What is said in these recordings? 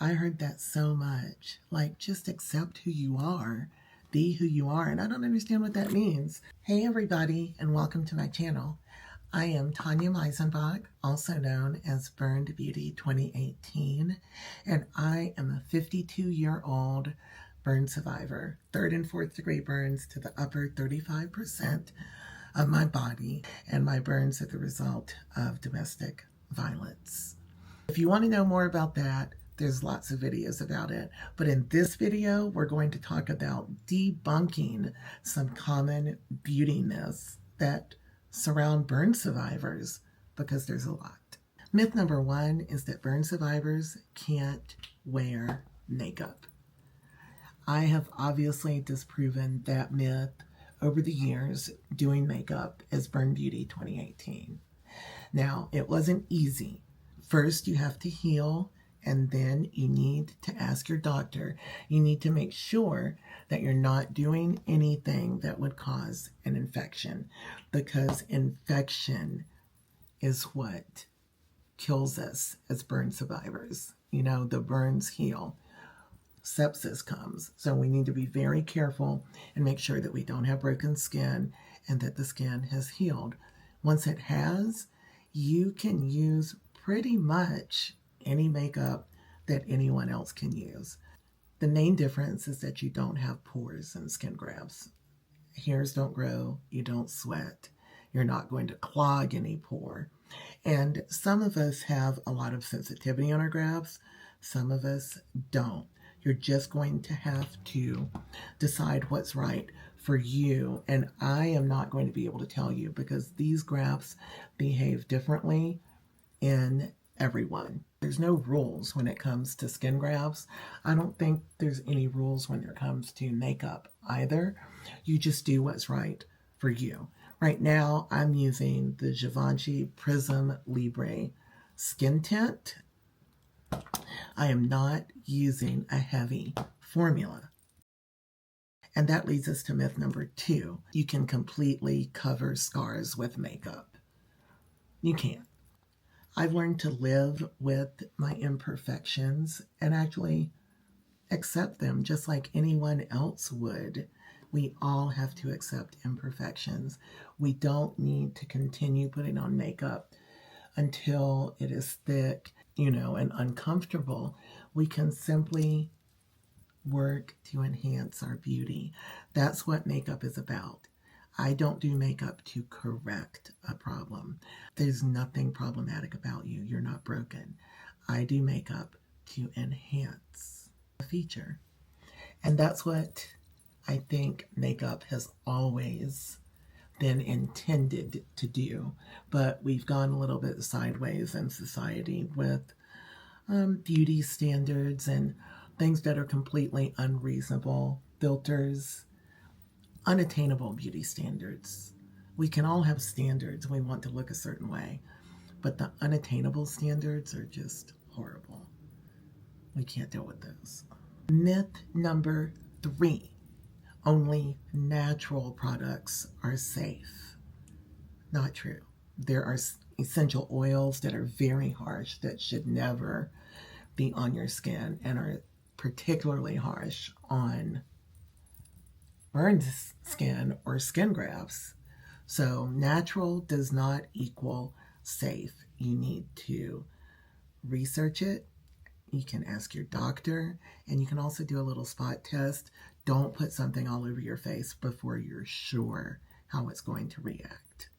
I heard that so much. Like, just accept who you are. Be who you are. And I don't understand what that means. Hey, everybody, and welcome to my channel. I am Tanya Meisenbach, also known as Burned Beauty 2018, and I am a 52-year-old burn survivor. 3rd and 4th degree burns to the upper 35% of my body, and my burns are the result of domestic violence. If you want to know more about that, there's lots of videos about it. But in this video, we're going to talk about debunking some common beauty myths that surround burn survivors, because there's a lot. Myth number 1 is that burn survivors can't wear makeup. I have obviously disproven that myth over the years doing makeup as Burn Beauty 2018. Now, it wasn't easy. First, you have to heal, and then you need to ask your doctor. You need to make sure that you're not doing anything that would cause an infection, because infection is what kills us as burn survivors. You know, the burns heal. Sepsis comes. So we need to be very careful and make sure that we don't have broken skin and that the skin has healed. Once it has, you can use pretty much any makeup that anyone else can use. The main difference is that you don't have pores and skin grafts. Hairs don't grow, you don't sweat, you're not going to clog any pore. And some of us have a lot of sensitivity on our grafts, some of us don't. You're just going to have to decide what's right for you. And I am not going to be able to tell you, because these grafts behave differently in everyone. There's no rules when it comes to skin grafts. I don't think there's any rules when it comes to makeup either. You just do what's right for you. Right now, I'm using the Givenchy Prism Libre Skin Tint. I am not using a heavy formula. And that leads us to myth number 2. You can completely cover scars with makeup. You can't. I've learned to live with my imperfections and actually accept them just like anyone else would. We all have to accept imperfections. We don't need to continue putting on makeup until it is thick, and uncomfortable. We can simply work to enhance our beauty. That's what makeup is about. I don't do makeup to correct a problem. There's nothing problematic about you. You're not broken. I do makeup to enhance a feature. And that's what I think makeup has always been intended to do. But we've gone a little bit sideways in society with beauty standards and things that are completely unreasonable, filters, unattainable beauty standards. We can all have standards. We want to look a certain way, but the unattainable standards are just horrible. We can't deal with those. Myth number 3. Only natural products are safe. Not true. There are essential oils that are very harsh that should never be on your skin and are particularly harsh on burned skin or skin grafts. So natural does not equal safe. You need to research it. You can ask your doctor, and you can also do a little spot test. Don't put something all over your face before you're sure how it's going to react.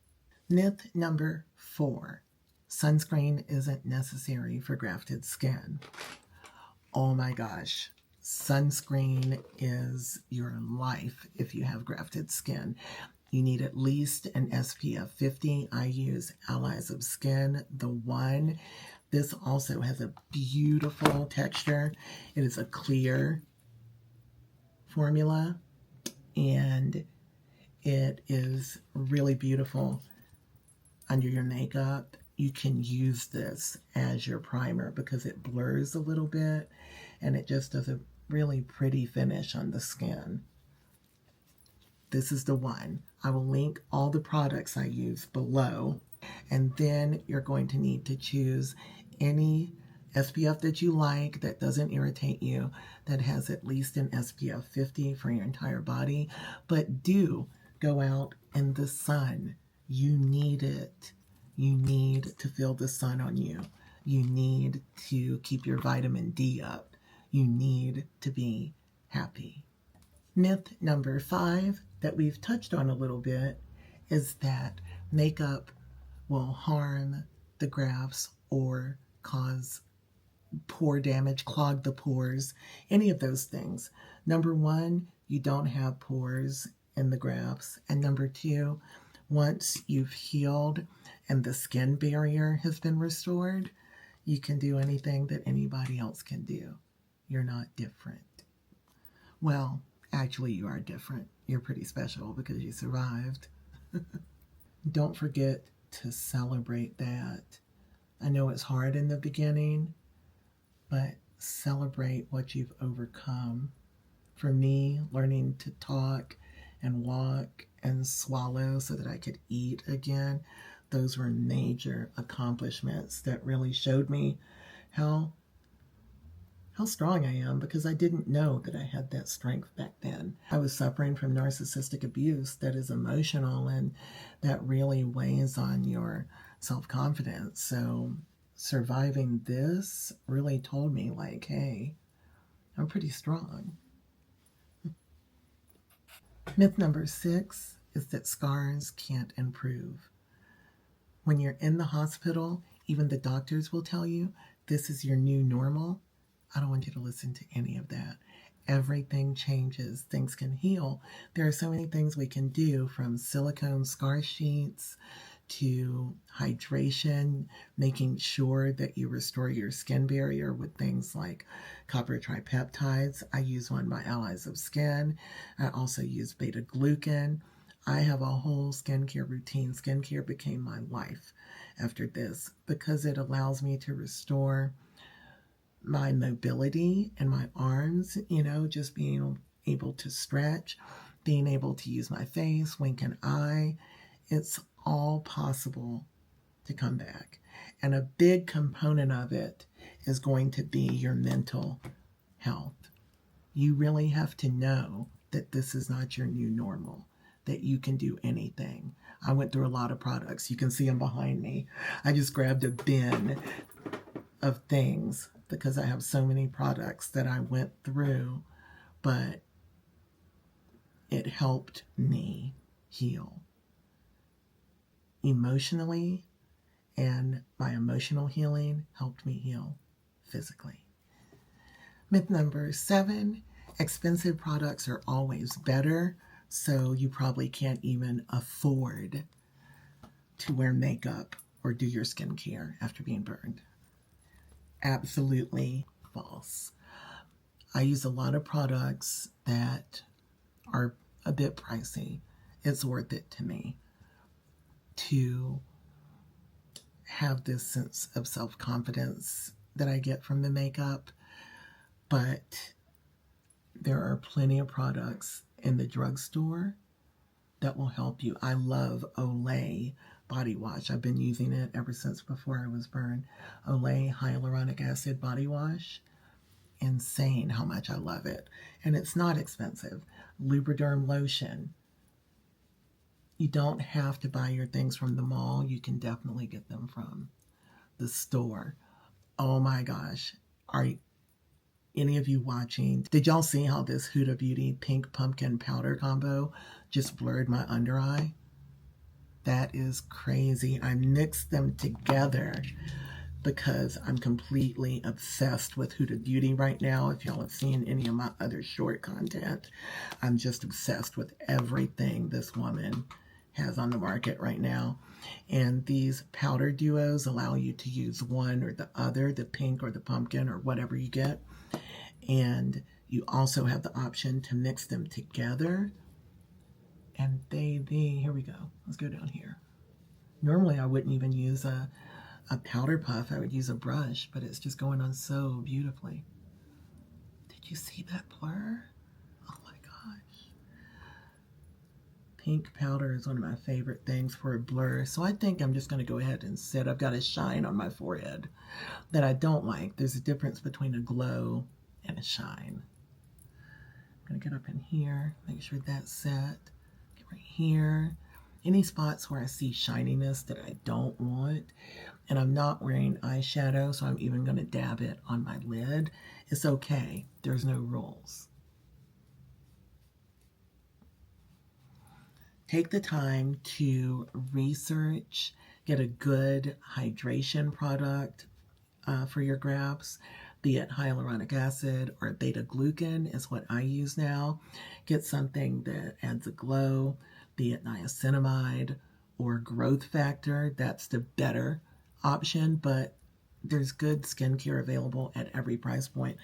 Myth number 4. Sunscreen isn't necessary for grafted skin. Oh my gosh. Sunscreen is your life if you have grafted skin. You need at least an SPF 50. I use Allies of Skin, the one. This also has a beautiful texture. It is a clear formula, and it is really beautiful under your makeup. You can use this as your primer because it blurs a little bit and it just does a really pretty finish on the skin. This is the one. I will link all the products I use below, and then you're going to need to choose any SPF that you like, that doesn't irritate you, that has at least an SPF 50 for your entire body. But do go out in the sun. You need it. You need to feel the sun on you. You need to keep your vitamin D up. You need to be happy. Myth number 5 that we've touched on a little bit is that makeup will harm the grafts or cause pore damage, clog the pores, any of those things. Number 1, you don't have pores in the grafts. And number 2, once you've healed and the skin barrier has been restored, you can do anything that anybody else can do. You're not different. Well, actually, you are different. You're pretty special because you survived. Don't forget to celebrate that. I know it's hard in the beginning, but celebrate what you've overcome. For me, learning to talk and walk and swallow so that I could eat again, those were major accomplishments that really showed me how strong I am, because I didn't know that I had that strength back then. I was suffering from narcissistic abuse that is emotional, and that really weighs on your self-confidence. So surviving this really told me, like, hey, I'm pretty strong. Myth number 6 is that scars can't improve. When you're in the hospital, even the doctors will tell you this is your new normal. I don't want you to listen to any of that. Everything changes. Things can heal. There are so many things we can do, from silicone scar sheets to hydration, making sure that you restore your skin barrier with things like copper tripeptides. I use one by Allies of Skin. I also use beta-glucan. I have a whole skincare routine. Skincare became my life after this because it allows me to restore my mobility in my arms, just being able to stretch, being able to use my face, wink an eye. It's all possible to come back. And a big component of it is going to be your mental health. You really have to know that this is not your new normal, that you can do anything. I went through a lot of products. You can see them behind me. I just grabbed a bin of things because I have so many products that I went through, but it helped me heal emotionally, and my emotional healing helped me heal physically. Myth number 7, expensive products are always better, so you probably can't even afford to wear makeup or do your skincare after being burned. Absolutely false. I use a lot of products that are a bit pricey. It's worth it to me to have this sense of self-confidence that I get from the makeup, but there are plenty of products in the drugstore that will help you. I love Olay body wash. I've been using it ever since before I was burned. Olay hyaluronic acid body wash. Insane how much I love it. And it's not expensive. Lubriderm lotion. You don't have to buy your things from the mall. You can definitely get them from the store. Oh my gosh. Are any of you watching? Did y'all see how this Huda Beauty pink pumpkin powder combo just blurred my under eye? That is crazy. I mixed them together because I'm completely obsessed with Huda Beauty right now. If y'all have seen any of my other short content, I'm just obsessed with everything this woman has on the market right now. And these powder duos allow you to use one or the other, the pink or the pumpkin or whatever you get. And you also have the option to mix them together. And here we go. Let's go down here. Normally I wouldn't even use a powder puff. I would use a brush, but it's just going on so beautifully. Did you see that blur? Oh my gosh. pink powder is one of my favorite things for a blur. So I think I'm just going to go ahead and sit. I've got a shine on my forehead that I don't like. There's a difference between a glow and a shine. I'm going to get up in here, make sure that's set. Get right here. Any spots where I see shininess that I don't want, and I'm not wearing eyeshadow, so I'm even going to dab it on my lid. It's okay. There's no rules. Take the time to research, get a good hydration product for your grafts, be it hyaluronic acid or beta-glucan is what I use now. Get something that adds a glow, be it niacinamide or growth factor. That's the better option, but there's good skincare available at every price point.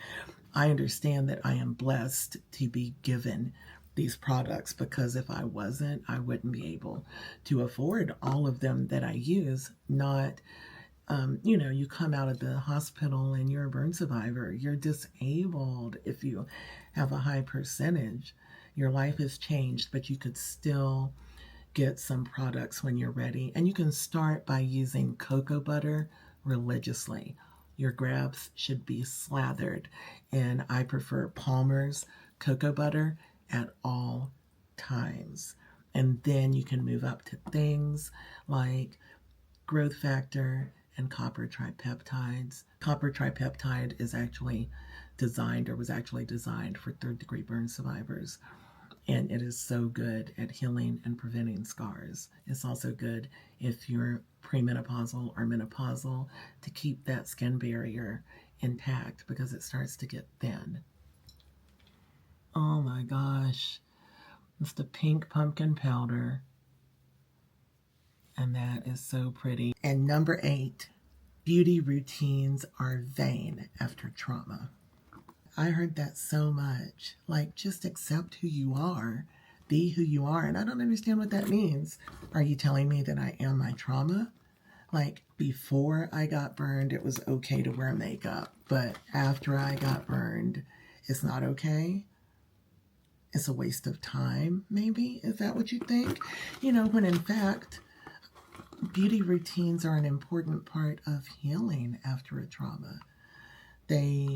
I understand that I am blessed to be given these products, because if I wasn't, I wouldn't be able to afford all of them that I use. Not, you come out of the hospital and you're a burn survivor, you're disabled. If you have a high percentage, your life has changed, but you could still get some products when you're ready. And you can start by using cocoa butter religiously. Your grafts should be slathered, and I prefer Palmer's cocoa butter at all times. And then you can move up to things like growth factor and copper tripeptides. Copper tripeptide is actually designed, or was actually designed, for third-degree burn survivors. And it is so good at healing and preventing scars. It's also good if you're premenopausal or menopausal, to keep that skin barrier intact, because it starts to get thin. Oh my gosh, it's the pink pumpkin powder, and that is so pretty. And number 8, beauty routines are vain after trauma. I heard that so much. Like, just accept who you are, be who you are. And I don't understand what that means. Are you telling me that I am my trauma? Like, before I got burned, it was okay to wear makeup, but after I got burned, it's not okay? It's a waste of time, maybe? Is that what you think? When in fact, beauty routines are an important part of healing after a trauma. They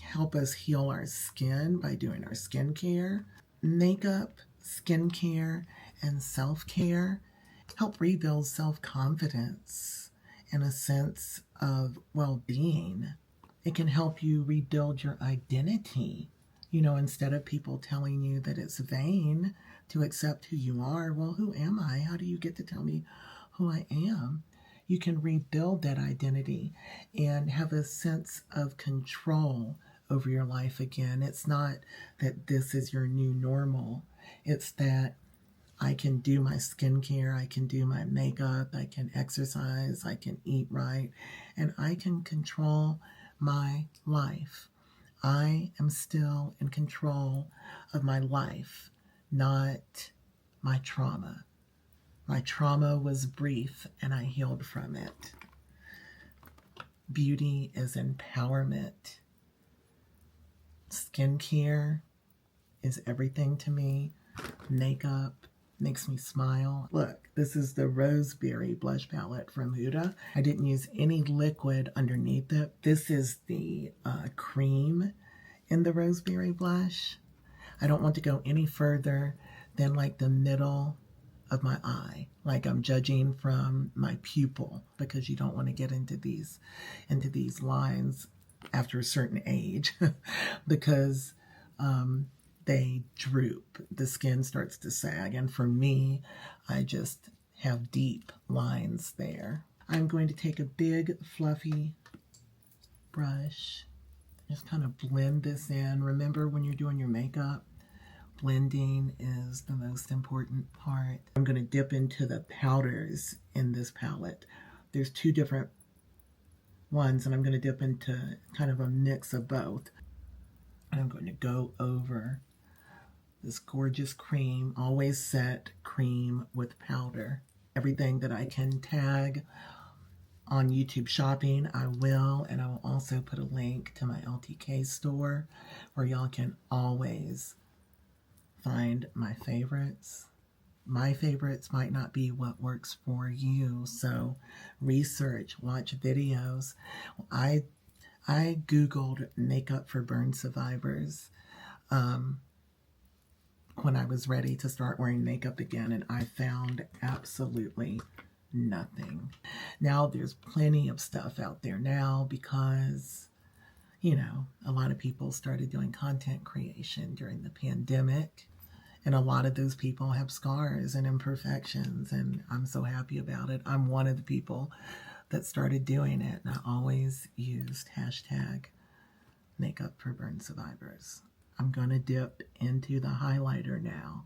help us heal our skin by doing our skincare. Makeup, skincare, and self-care help rebuild self-confidence and a sense of well-being. It can help you rebuild your identity. Instead of people telling you that it's vain to accept who you are, well, who am I? How do you get to tell me who I am? You can rebuild that identity and have a sense of control over your life again. It's not that this is your new normal. It's that I can do my skincare, I can do my makeup, I can exercise, I can eat right, and I can control my life. I am still in control of my life, not my trauma. My trauma was brief, and I healed from it. Beauty is empowerment. Skincare is everything to me. Makeup makes me smile. Look, this is the Roseberry blush palette from Huda. I didn't use any liquid underneath it. This is the cream in the Roseberry blush. I don't want to go any further than like the middle of my eye. Like I'm judging from my pupil, because you don't want to get into these lines after a certain age because they droop. The skin starts to sag. And for me, I just have deep lines there. I'm going to take a big fluffy brush, just kind of blend this in. Remember, when you're doing your makeup, blending is the most important part. I'm going to dip into the powders in this palette. There's 2 different ones, and I'm going to dip into kind of a mix of both. I'm going to go over this gorgeous cream, always set cream with powder. Everything that I can tag on YouTube shopping, I will, and I will also put a link to my LTK store where y'all can always find my favorites. My favorites might not be what works for you, so research, watch videos. I Googled makeup for burn survivors when I was ready to start wearing makeup again, and I found absolutely nothing. Now there's plenty of stuff out there now because, you know, a lot of people started doing content creation during the pandemic, and a lot of those people have scars and imperfections, and I'm so happy about it. I'm one of the people that started doing it, and I always used hashtag makeup for burn survivors. I'm going to dip into the highlighter now.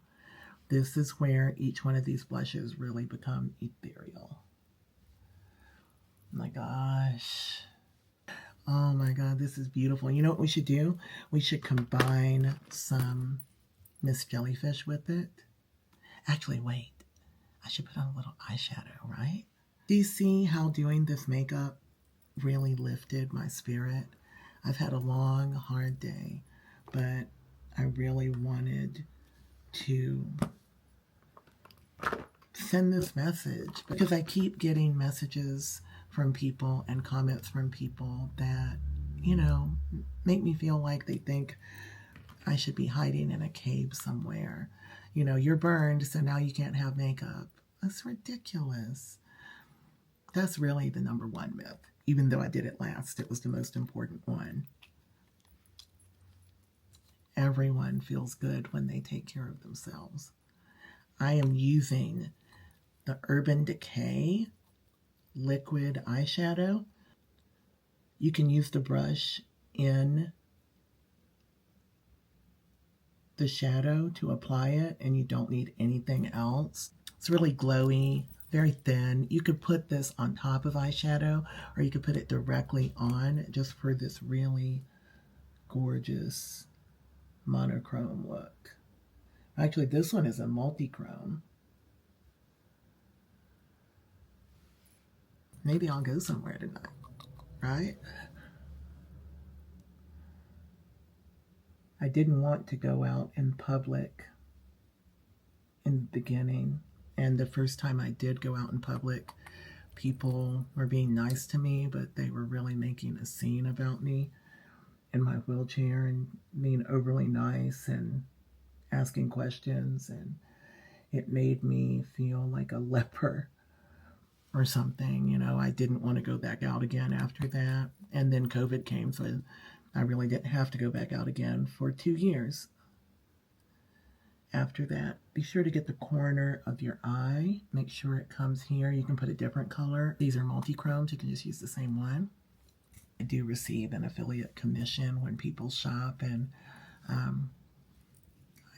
This is where each one of these blushes really become ethereal. My gosh. Oh my God, this is beautiful. You know what we should do? We should combine some Miss Jellyfish with it. Actually, wait. I should put on a little eyeshadow, right? Do you see how doing this makeup really lifted my spirit? I've had a long, hard day, but I really wanted to send this message because I keep getting messages from people and comments from people that, you know, make me feel like they think I should be hiding in a cave somewhere. You know, you're burned, so now you can't have makeup. That's ridiculous. That's really the number one myth. Even though I did it last, it was the most important one. Everyone feels good when they take care of themselves. I am using the Urban Decay liquid eyeshadow. You can use the brush in the shadow to apply it, and you don't need anything else. It's really glowy, very thin. You could put this on top of eyeshadow, or you could put it directly on just for this really gorgeous monochrome look. Actually, this one is a multi-chrome. Maybe I'll go somewhere tonight, right? I didn't want to go out in public in the beginning, and the first time I did go out in public, people were being nice to me, but they were really making a scene about me in my wheelchair and being overly nice and asking questions, and it made me feel like a leper or something. You know, I didn't want to go back out again after that, and then COVID came, so I really didn't have to go back out again for 2 years after that. Be sure to get the corner of your eye. Make sure it comes here. You can put a different color. These are multi-chromes. You can just use the same one. I do receive an affiliate commission when people shop, and I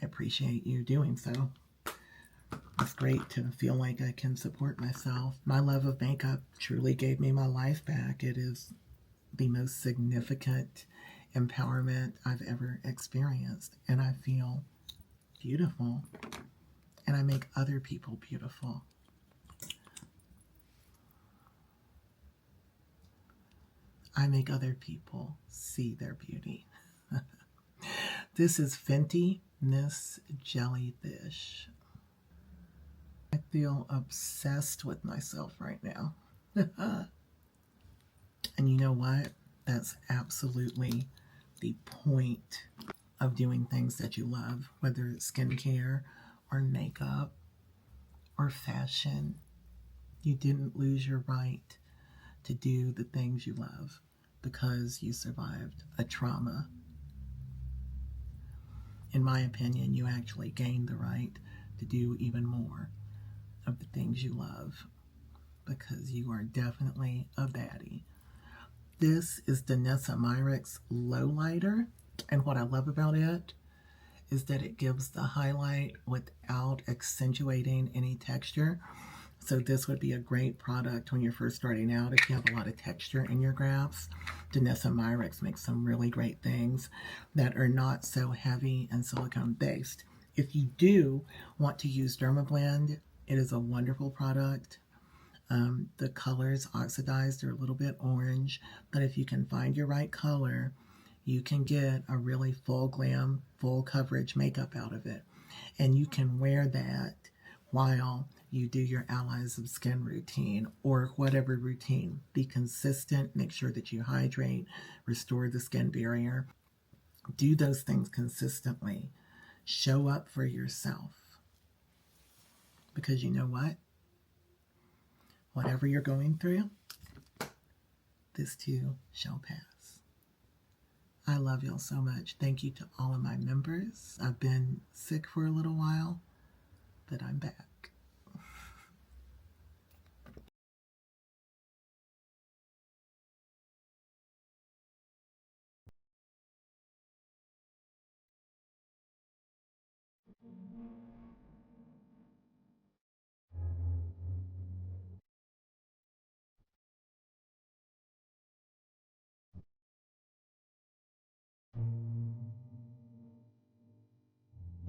appreciate you doing so. It's great to feel like I can support myself. My love of makeup truly gave me my life back. It is the most significant empowerment I've ever experienced, and I feel beautiful, and I make other people beautiful. I make other people see their beauty. This is Fenty Miss Jellyfish. I feel obsessed with myself right now. And you know what? That's absolutely the point of doing things that you love, whether it's skincare or makeup or fashion. You didn't lose your right to do the things you love because you survived a trauma. In my opinion, you actually gained the right to do even more of the things you love because you are definitely a baddie. This is Danessa Myricks Lowlighter, and what I love about it is that it gives the highlight without accentuating any texture. So this would be a great product when you're first starting out if you have a lot of texture in your grafts. Danessa Myricks makes some really great things that are not so heavy and silicone based. If you do want to use Dermablend, it is a wonderful product. The colors oxidized, they're a little bit orange, but if you can find your right color, you can get a really full glam, full coverage makeup out of it. And you can wear that while you do your Allies of Skin routine or whatever routine. Be consistent, make sure that you hydrate, restore the skin barrier. Do those things consistently. Show up for yourself. Because you know what? Whatever you're going through, this too shall pass. I love y'all so much. Thank you to all of my members. I've been sick for a little while, but I'm back.